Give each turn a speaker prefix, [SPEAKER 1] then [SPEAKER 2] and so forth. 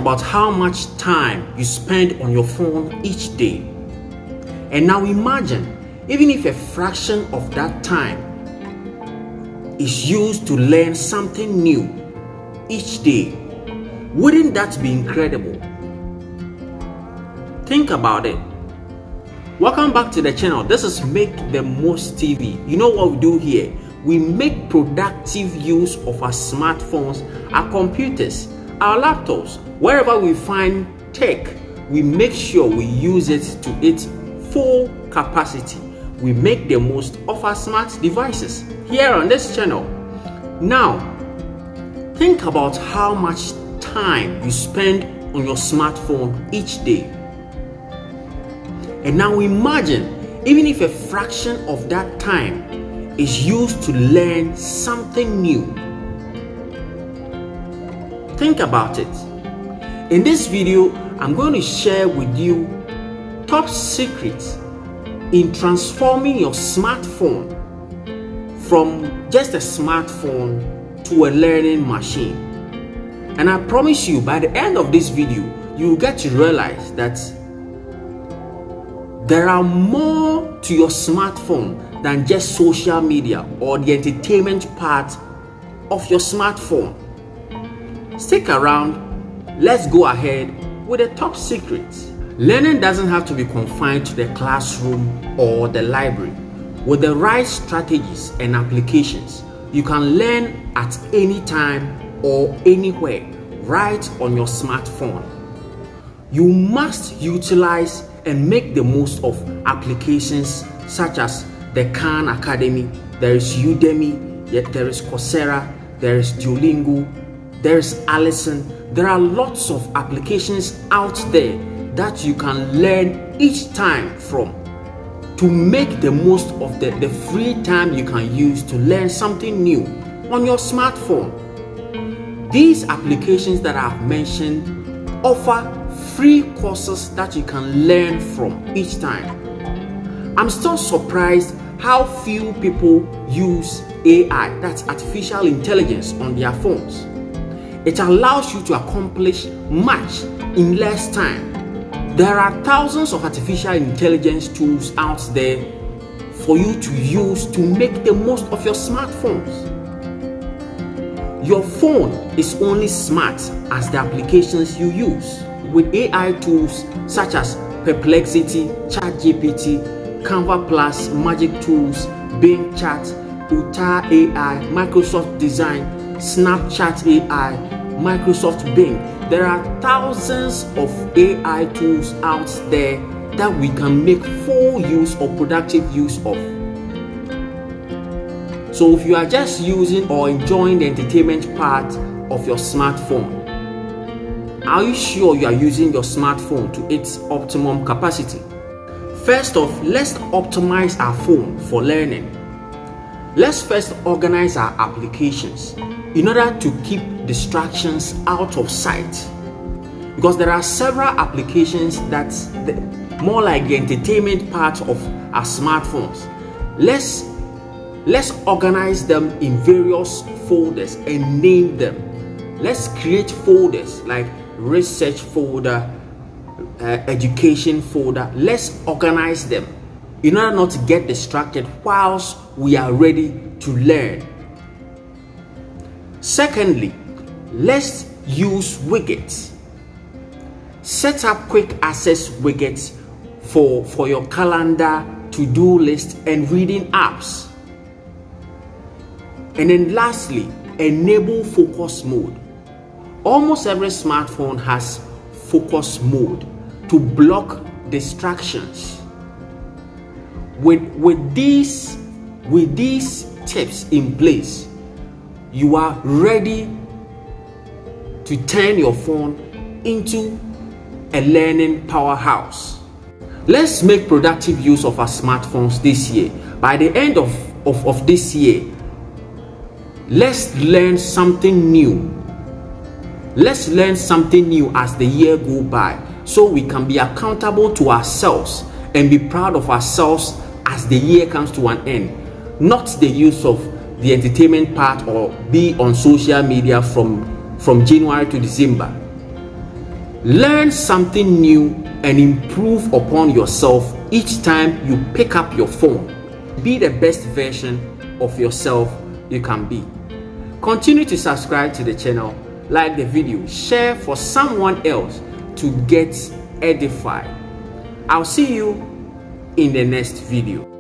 [SPEAKER 1] about how much time you spend on your phone each day. And now imagine, even if a fraction of that time is used to learn something new each day, wouldn't that be incredible? Think about it. Welcome back to the channel. This is Make the Most TV. You know what we do here? We make productive use of our smartphones, our computers, our laptops. Wherever we find tech, we make sure we use it to its full capacity. We make the most of our smart devices here on this channel. Now, think about how much time you spend on your smartphone each day. And now imagine, even if a fraction of that time is used to learn something new. Think about it. In this video, I'm going to share with you top secrets in transforming your smartphone from just a smartphone to a learning machine. And I promise you, by the end of this video, you will get to realize that there are more to your smartphone than just social media or the entertainment part of your smartphone. Stick around. Let's go ahead with the top secrets. Learning doesn't have to be confined to the classroom or the library. With the right strategies and applications, you can learn at any time or anywhere, right on your smartphone. You must utilize and make the most of applications such as the Khan Academy, there is Udemy, yet there is Coursera, there is Duolingo, there is Allison. There are lots of applications out there that you can learn each time from to make the most of the free time you can use to learn something new on your smartphone. These applications that I've mentioned offer free courses that you can learn from each time. I'm still surprised how few people use AI, that's artificial intelligence, on their phones. It allows you to accomplish much in less time. There are thousands of artificial intelligence tools out there for you to use to make the most of your smartphones. Your phone is only smart as the applications you use. With AI tools such as Perplexity, ChatGPT, Canva Plus, Magic Tools, Bing Chat, Uta AI, Microsoft Design, Snapchat AI, Microsoft Bing. There are thousands of AI tools out there that we can make full use or productive use of. So if you are just using or enjoying the entertainment part of your smartphone, are you sure you are using your smartphone to its optimum capacity? First off, let's optimize our phone for learning. Let's first organize our applications in order to keep distractions out of sight. Because there are several applications that's more like the entertainment part of our smartphones. Let's organize them in various folders and name them. Let's create folders like research folder, education folder. Let's organize them in order not to get distracted whilst we are ready to learn. Secondly, let's use widgets. Set up quick access widgets for your calendar, to-do list, and reading apps. And then lastly, enable focus mode. Almost every smartphone has focus mode to block distractions. With these tips in place, you are ready to turn your phone into a learning powerhouse. Let's make productive use of our smartphones this year. By the end of this year, let's learn something new. Let's learn something new as the year goes by, so we can be accountable to ourselves and be proud of ourselves as the year comes to an end. Not the use of the entertainment part or be on social media from January to December. Learn something new and improve upon yourself each time you pick up your phone. Be the best version of yourself you can be. Continue to subscribe to the channel, like the video, share for someone else to get edified. I'll see you in the next video.